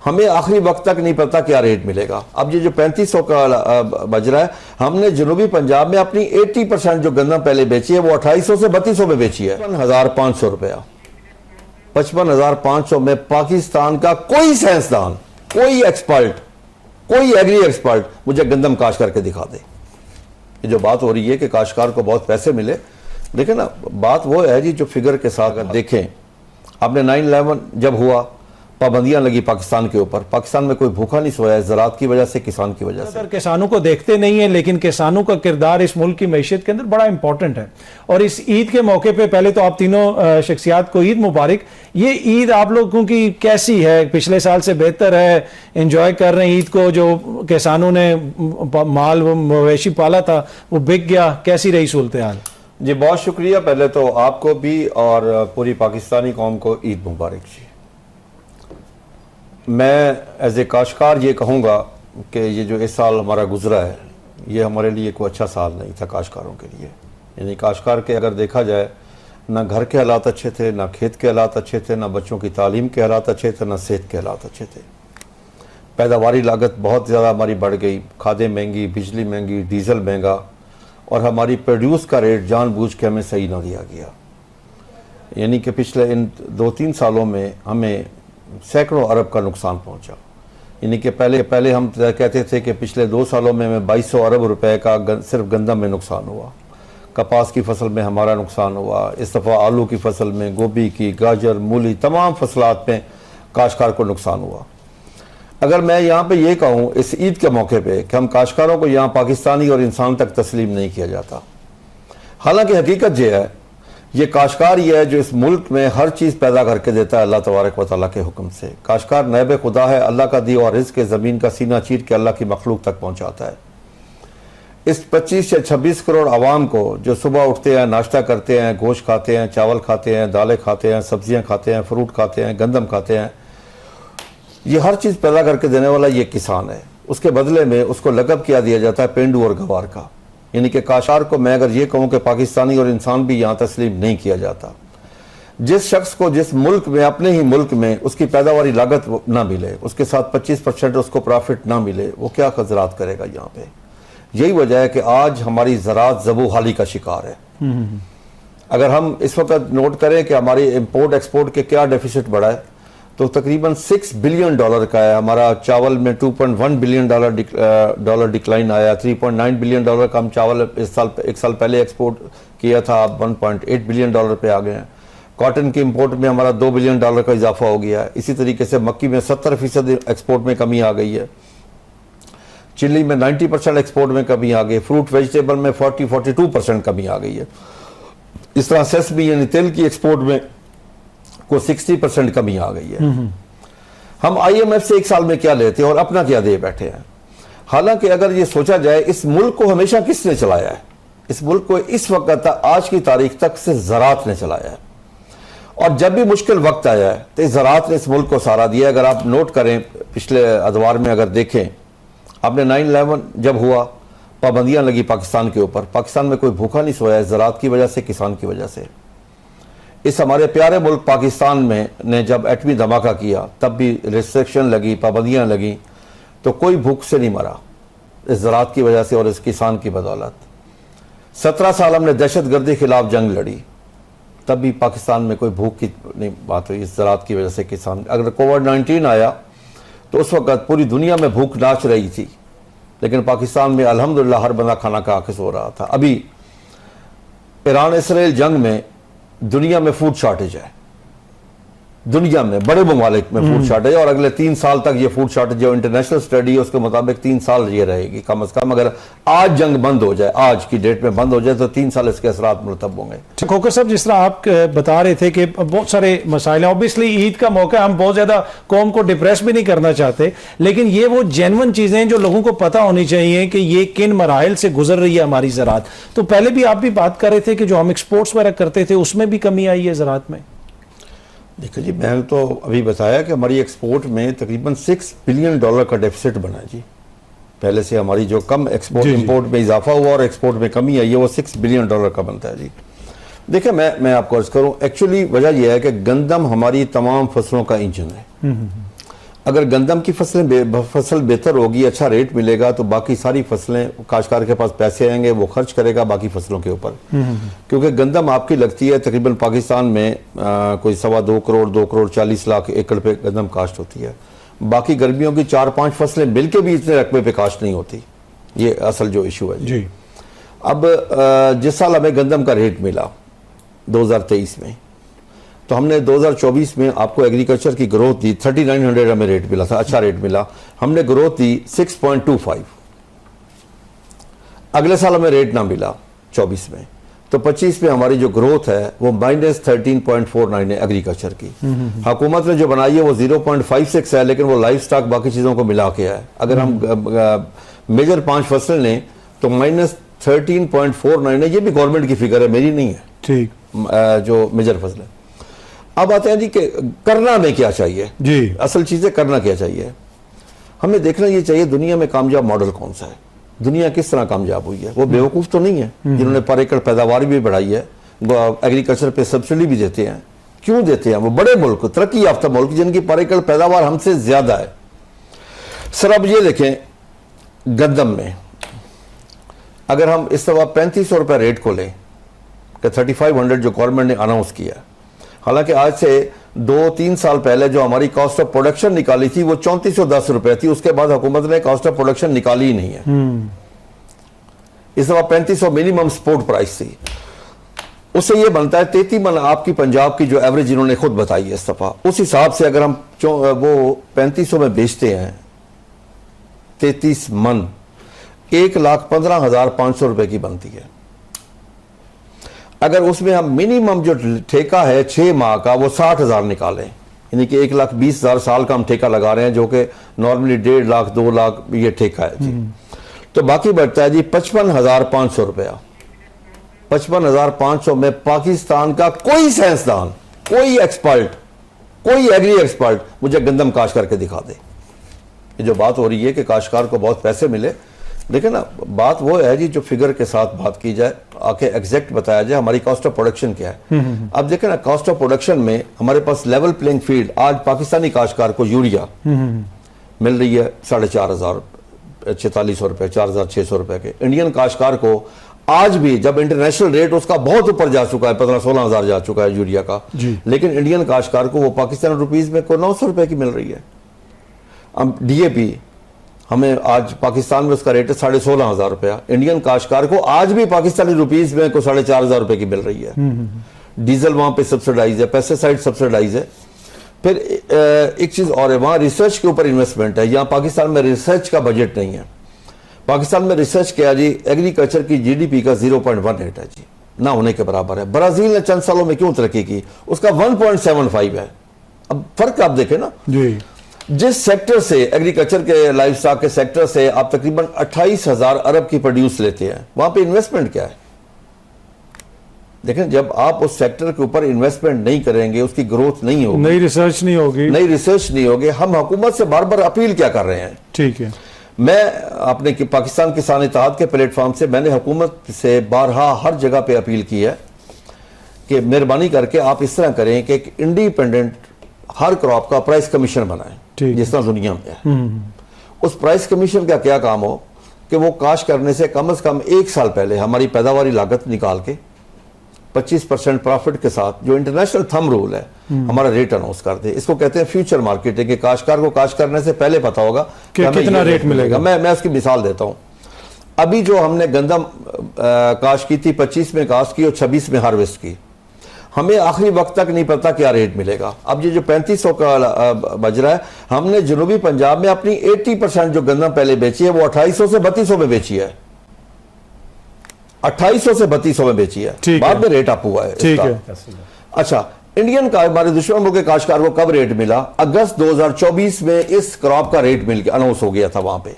हमें आखिरी वक्त तक नहीं पता क्या रेट मिलेगा। अब ये जो 3500 का बज रहा है, हमने जनूबी पंजाब में अपनी 80% जो गंदम पहले बेची है वो 2800 से 3200 में बेची है। 5500 रुपया, 55,500 में पाकिस्तान का कोई साइंसदान, कोई एक्सपर्ट, कोई एग्री एक्सपर्ट मुझे गंदम काश करके दिखा दे। ये जो बात हो रही है कि काश्तकार को बहुत पैसे मिले, देखिए ना, बात वो है जी जो फिगर के साथ अगर देखें, आपने 9/11 जब हुआ, पाबंदियां लगी पाकिस्तान के ऊपर, पाकिस्तान में कोई भूखा नहीं सोया है, ज़राअत की वजह से, किसान की वजह से। किसानों को देखते नहीं है, लेकिन किसानों का किरदार इस मुल्क की मैशियत के अंदर बड़ा इंपॉर्टेंट है। और इस ईद के मौके पे पहले तो आप तीनों शख्सियात को ईद मुबारक। ये ईद आप लोगों की कैसी है? पिछले साल से बेहतर है? एंजॉय कर रहे हैं ईद को? जो किसानों ने माल मवेशी पाला था वो बिक गया, कैसी रही सूरत हाल? जी बहुत शुक्रिया, पहले तो आपको भी और पूरी पाकिस्तानी कौम को ईद मुबारक जी। मैं एज ए काश्तकार ये कहूँगा कि ये जो इस साल हमारा गुजरा है, ये हमारे लिए कोई अच्छा साल नहीं था काश्तकारों के लिए। यानी काश्तकार के अगर देखा जाए, ना घर के हालात अच्छे थे, ना खेत के हालात अच्छे थे, ना बच्चों की तालीम के हालात अच्छे थे, ना सेहत के हालात अच्छे थे। पैदावारी लागत बहुत ज़्यादा हमारी बढ़ गई, खादें महंगी, बिजली महंगी, डीजल महंगा, और हमारी प्रोड्यूस का रेट जानबूझ के हमें सही ना दिया गया। यानी कि पिछले इन 2-3 सालों में हमें सैकड़ों अरब का नुकसान पहुंचा। यानी कि पहले हम कहते थे कि पिछले 2 सालों में हमें 2200 अरब रुपए का सिर्फ गंदम में नुकसान हुआ, कपास की फसल में हमारा नुकसान हुआ, इस दफ़ा आलू की फसल में, गोभी की, गाजर, मूली, तमाम फसलात में काश्तकार को नुकसान हुआ। अगर मैं यहाँ पे ये कहूँ इस ईद के मौके पे कि हम काश्तकारों को यहाँ पाकिस्तानी और इंसान तक तस्लीम नहीं किया जाता, हालांकि हकीकत ये है, ये काश्तकार ये है जो इस मुल्क में हर चीज़ पैदा करके देता है अल्लाह तबारक व तआला के हुक्म से। काश्तकार नायब खुदा है, अल्लाह का दिया और रिज़्क़ के ज़मीन का सीना चीर के अल्लाह की मखलूक तक पहुँचाता है। इस 25 या 26 करोड़ आवाम को जो सुबह उठते हैं, नाश्ता करते हैं, गोश्त खाते हैं, चावल खाते हैं, दालें खाते हैं, सब्जियाँ खाते हैं, फ्रूट खाते हैं, गंदम खाते हैं, ये हर चीज़ पैदा करके देने वाला ये किसान है। उसके बदले में उसको लक़ब क्या दिया जाता है? पेंडू और गवार का। यानी कि काश्तकार को मैं अगर ये कहूँ कि पाकिस्तानी और इंसान भी यहाँ तस्लीम नहीं किया जाता। जिस शख्स को जिस मुल्क में, अपने ही मुल्क में उसकी पैदावारी लागत ना मिले, उसके साथ 25% उसको प्रॉफिट ना मिले, वो क्या ज़राअत करेगा यहाँ पे? यही वजह है कि आज हमारी ज़राअत ज़बू हाली का शिकार है। अगर हम इस वक्त नोट करें कि हमारी इम्पोर्ट एक्सपोर्ट के क्या डेफिसिट बढ़ा है, तो तकरीबन $6 बिलियन का है। हमारा चावल में $2.1 बिलियन डॉलर डिक्लाइन आया। $3.9 बिलियन का हम चावल इस साल, एक साल पहले एक्सपोर्ट किया था, अब $1.8 बिलियन पे आ गए हैं। कॉटन की इंपोर्ट में हमारा $2 बिलियन का इजाफा हो गया है। इसी तरीके से मक्की में 70% एक्सपोर्ट में कमी आ गई है। चिल्ली में 90% एक्सपोर्ट में कमी आ गई। फ्रूट वेजिटेबल में 42% कमी आ गई है। इस तरह सेसमी यानी तेल की एक्सपोर्ट में को 60% कमी आ गई है। हम IMF से एक साल में क्या लेते हैं और अपना क्या दे बैठे हैं। हालांकि अगर ये सोचा जाए, इस मुल्क को हमेशा किसने चलाया है? इस मुल्क को इस वक्त तक, आज की तारीख तक से ज़राअत ने चलाया है। और जब भी मुश्किल वक्त आया है तो ज़राअत ने इस मुल्क को सहारा दिया। अगर आप नोट करें, पिछले अदवार में अगर देखें, आपने 9/11 जब हुआ, पाबंदियां लगी पाकिस्तान के ऊपर, पाकिस्तान में कोई भूखा नहीं सोया है, ज़राअत की वजह से, किसान की वजह से। इस हमारे प्यारे मुल्क पाकिस्तान में ने जब एटमी धमाका किया, तब भी रिस्ट्रिक्शन लगी, पाबंदियां लगी, तो कोई भूख से नहीं मरा इस ज़राअत की वजह से और इस किसान की बदौलत। 17 साल हमने दहशतगर्दी के खिलाफ जंग लड़ी, तब भी पाकिस्तान में कोई भूख की नहीं बात हुई इस ज़राअत की वजह से। किसान, अगर कोविड-19 आया तो उस वक्त पूरी दुनिया में भूख नाच रही थी, लेकिन पाकिस्तान में अल्हम्दुलिल्लाह हर बंदा खाना खा के सो रहा था। अभी ईरान इसराइल जंग में दुनिया में फूड शॉर्टेज है, दुनिया में बड़े ममालिक में फूड शॉर्टेज है, और अगले 3 साल तक ये फूड शॉर्टेज जो इंटरनेशनल स्टडी है उसके मुताबिक 3 साल ये रहेगी कम से कम। अगर आज जंग बंद हो जाए, आज की डेट में बंद हो जाए, तो 3 साल इसके असरात मुरतब होंगे। खोकर साहब, जिस तरह आप बता रहे थे कि बहुत सारे मसाइल हैं, ऑब्वियसली ईद का मौका, हम बहुत ज्यादा कौम को डिप्रेस भी नहीं करना चाहते, लेकिन ये वो जेन्युइन चीजें हैं जो लोगों को पता होनी चाहिए कि ये किन मराहिल से गुजर रही है हमारी ज़राअत। तो पहले भी आप भी बात कर रहे थे कि जो हम एक्सपोर्ट्स वगैरह करते थे उसमें भी कमी आई है ज़राअत में। देखिए जी, मैंने तो अभी बताया कि हमारी एक्सपोर्ट में तकरीबन $6 बिलियन का डेफिसिट बना है जी। पहले से हमारी जो कम एक्सपोर्ट इंपोर्ट में इजाफा हुआ और एक्सपोर्ट में कमी आई है, वो $6 बिलियन का बनता है जी। देखिए, मैं आपको अर्ज करूँ, एक्चुअली वजह यह है कि गंदम हमारी तमाम फसलों का इंजन है। अगर गंदम की फसल बेहतर होगी, अच्छा रेट मिलेगा, तो बाकी सारी फसलें काश्तकार के पास पैसे आएंगे, वो खर्च करेगा बाकी फसलों के ऊपर। क्योंकि गंदम आपकी लगती है तकरीबन पाकिस्तान में कोई 2.25 करोड़ 2 करोड़ 40 लाख एकड़ पे गंदम काश्त होती है। बाकी गर्मियों की 4-5 फसलें मिलके भी इतने रकबे पे काश्त नहीं होती। ये असल जो इशू है जी। अब जिस साल हमें गंदम का रेट मिला 2023 में, तो हमने 2024 में आपको एग्रीकल्चर की ग्रोथ दी, 3900 हमें रेट मिला था, अच्छा रेट मिला। हमने ग्रोथ दी 6.25। अगले साल हमें रेट ना मिला 24 में, तो 25 में हमारी जो ग्रोथ है वो -13.49 है एग्रीकल्चर की। हुकूमत ने जो बनाई है वो 0.56 है, लेकिन वो लाइफ स्टॉक बाकी चीज़ों को मिला के है। अगर हम मेजर 5 फसल लें तो -13.49 है। ये भी गवर्नमेंट की फिगर है, मेरी नहीं है। ठीक। जो मेजर फसल है। अब आते हैं जी कि करना हमें क्या चाहिए जी। असल चीज़ें करना क्या चाहिए। हमें देखना ये चाहिए दुनिया में कामयाब मॉडल कौन सा है, दुनिया किस तरह कामयाब हुई है। वो बेवकूफ़ तो नहीं है जिन्होंने पर एकड़ पैदावार भी बढ़ाई है, एग्रीकल्चर पे सब्सिडी भी देते हैं। क्यों देते हैं? वो बड़े मुल्क, तरक्की याफ्ता मुल्क जिनकी पर एकड़ पैदावार हमसे ज़्यादा है। सर अब ये देखें, गंदम में अगर हम इस दफ़ा 3500 रुपये रेट को लें कि 3500 जो गवर्नमेंट ने अनाउंस किया, हालांकि आज से 2-3 साल पहले जो हमारी कॉस्ट ऑफ प्रोडक्शन निकाली थी वो 3410 रुपए थी। उसके बाद हुकूमत ने कॉस्ट ऑफ प्रोडक्शन निकाली ही नहीं है। इस दफा 3500 मिनिमम सपोर्ट प्राइस थी। उससे ये बनता है 33 मन आपकी पंजाब की जो एवरेज इन्होंने खुद बताई है इस दफा, उस हिसाब से अगर हम वो 3500 में बेचते हैं 33 मन, 1,15,500 रुपए की बनती है। अगर उसमें हम मिनिमम जो ठेका है 6 माह का वो 60,000 निकालें, यानी कि 1,20,000 साल का हम ठेका लगा रहे हैं, जो कि नॉर्मली 1.5 लाख 2 लाख ये ठेका है जी। तो बाकी बढ़ता है जी 55,500 रुपया। 55,500 में पाकिस्तान का कोई साइंसदान, कोई एक्सपर्ट, कोई एग्री एक्सपर्ट मुझे गंदम काश्त करके दिखा दे। ये जो बात हो रही है कि काश्तकार को बहुत पैसे मिले, देखिए ना, बात वो है जी जो फिगर के साथ बात की जाए, आके एग्जैक्ट बताया जाए हमारी कॉस्ट ऑफ प्रोडक्शन क्या है। अब देखें ना, कॉस्ट ऑफ प्रोडक्शन में हमारे पास लेवल प्लेइंग फील्ड, आज पाकिस्तानी काश्तकार को यूरिया मिल रही है 4,500 रुपए 4,600 रुपए के। इंडियन काश्तकार को आज भी, जब इंटरनेशनल रेट उसका बहुत ऊपर जा चुका है, 15-16 हजार जा चुका है यूरिया का, लेकिन इंडियन काश्तकार को वो पाकिस्तानी रुपीज में को 900 रुपए की मिल रही है। अब डीएपी हमें आज पाकिस्तान में उसका रेट है 16,500 रुपया, इंडियन काश्तकार को आज भी पाकिस्तानी रुपीज में को 4,500 रुपए की मिल रही है। डीजल वहां पे सब्सिडाइज है, पेस्टिसाइड सब्सिडाइज है। फिर एक चीज और है, वहां रिसर्च के ऊपर इन्वेस्टमेंट है। यहाँ पाकिस्तान में रिसर्च का बजट नहीं है। पाकिस्तान में रिसर्च किया जी, एग्रीकल्चर की जीडीपी का 0.18 है जी, ना होने के बराबर है। ब्राजील ने चंद सालों में क्यों तरक्की की, उसका 1.75 है। अब फर्क आप देखें ना जी। जिस सेक्टर से, एग्रीकल्चर के, लाइफ स्टॉक के सेक्टर से आप तकरीबन 28,000 अरब की प्रोड्यूस लेते हैं, वहां पे इन्वेस्टमेंट क्या है? देखें, जब आप उस सेक्टर के ऊपर इन्वेस्टमेंट नहीं करेंगे, उसकी ग्रोथ नहीं होगी, नई रिसर्च नहीं होगी। हम हुकूमत से बार बार अपील क्या कर रहे हैं? ठीक है, मैं अपने पाकिस्तान किसान इत्तेहाद के प्लेटफॉर्म से मैंने हुकूमत से बारहा हर जगह पे अपील की है कि मेहरबानी करके आप इस तरह करें कि एक इंडिपेंडेंट हर क्रॉप का प्राइस कमीशन बनाएं, जिस तरह दुनिया में है। उस प्राइस कमीशन का क्या काम हो कि वो काश्त करने से कम 1 साल पहले हमारी पैदावारी लागत निकाल के 25% प्रॉफिट के साथ, जो इंटरनेशनल थंब रूल है, हमारा रेट अनाउंस कर दे। इसको कहते हैं फ्यूचर मार्केटिंग, कि काश्तकार को काश्त करने से पहले पता होगा कि कितना रेट मिलेगा। मैं उसकी मिसाल देता हूं। अभी जो हमने गंदम काश्त की थी, 25 में काश्त की और 26 में हार्वेस्ट की, हमें आखिरी वक्त तक नहीं पता क्या रेट मिलेगा। अब ये जो 3500 का बज रहा है, हमने जनूबी पंजाब में अपनी 80% जो गंदम पहले बेची है वो 2800 से 3200 में बेची है। 2800 से 3200 में बेची है, बाद में रेट अप हुआ है। ठीक है। अच्छा, इंडियन का हमारे दुश्मन मुल्क के काश्तकार को कब रेट मिला? अगस्त 2024 में इस क्रॉप का रेट मिल गया, अनाउंस हो गया था वहां पे।